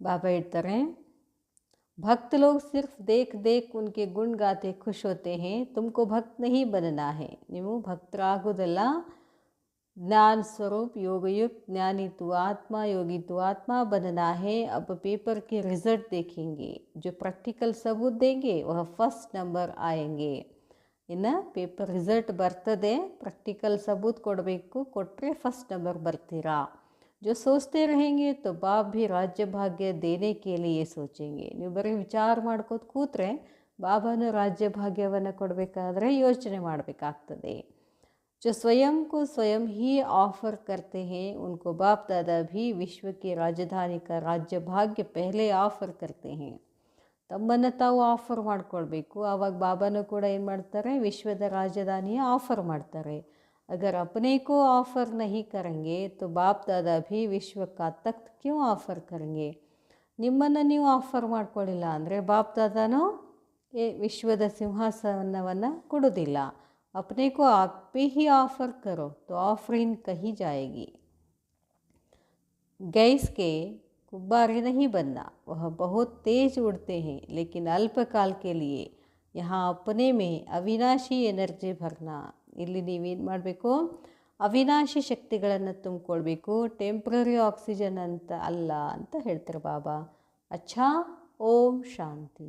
ಬಾಬಾ ಹೇಳ್ತಾರೆ, भक्त लोग सिर्फ देख देख उनके गुण गाते खुश होते हैं. तुमको भक्त नहीं बनना है. ನೀವು ಭಕ್ತರಾಗೋದಲ್ಲ. ज्ञान स्वरूप योगयुक्त ज्ञानी तो आत्मा योगी तो आत्मा बनना है. अब पेपर के रिजल्ट देखेंगे. जो प्रैक्टिकल सबूत देंगे वह फर्स्ट नंबर आएंगे. ಇನ್ನು ಪೇಪರ್ ರಿಸಲ್ಟ್ ಬರ್ತದೆ, ಪ್ರಾಕ್ಟಿಕಲ್ ಸಬೂತ್ ಕೊಡಬೇಕು, ಕೊಟ್ಟರೆ ಫಸ್ಟ್ ನಂಬರ್ ಬರ್ತೀರಾ. जो सोचते रहेंगे तो बाप भी राज्य भाग्य देने के लिए सोचेंगे. ನೀವು ಬರೀ ವಿಚಾರ ಮಾಡ್ಕೋತ ಕೂತ್ರೆ ಬಾಬಾನು ರಾಜ್ಯ ಭಾಗ್ಯವನ್ನು ಕೊಡಬೇಕಾದ್ರೆ ಯೋಚನೆ ಮಾಡಬೇಕಾಗ್ತದೆ. जो स्वयं को स्वयं ही ऑफर करते हैं उनको बाप दादा भी विश्व की राजधानी का राज्य भाग्य पहले ऑफर करते हैं. ತಮ್ಮನ್ನು ತಾವು ಆಫರ್ ಮಾಡ್ಕೊಳ್ಬೇಕು. ಆವಾಗ ಬಾಬಾನು ಕೂಡ ಏನು ಮಾಡ್ತಾರೆ? ವಿಶ್ವದ ರಾಜಧಾನಿಯ ಆಫರ್ ಮಾಡ್ತಾರೆ. अगर अपने को ऑफ़र नहीं करेंगे तो बाप दादा भी विश्व का तख्त क्यों ऑफ़र करेंगे. ನಿಮ್ಮನ್ನು ನೀವು ಆಫರ್ ಮಾಡ್ಕೊಳ್ಳಿಲ್ಲ ಅಂದರೆ ಬಾಪ್ ದಾದಾನು ವಿಶ್ವದ ಸಿಂಹಾಸನವನ್ನು ಕೊಡೋದಿಲ್ಲ. अपने को आप पे ही ऑफ़र करो तो ऑफरिन कहीं जाएगी. गैस के गुब्बारे नहीं बनना. वह बहुत तेज़ उड़ते हैं लेकिन अल्पकाल के लिए. यहाँ अपने में अविनाशी एनर्जी भरना. ಇಲ್ಲಿ ನೀವೇನು ಮಾಡಬೇಕು? ಅವಿನಾಶಿ ಶಕ್ತಿಗಳನ್ನು ತುಂಬಿಕೊಳ್ಬೇಕು, ಟೆಂಪ್ರರಿ ಆಕ್ಸಿಜನ್ ಅಂತ ಅಲ್ಲ ಅಂತ ಹೇಳ್ತಾರೆ ಬಾಬಾ. ಅಚ್ಛಾ, ಓಂ ಶಾಂತಿ.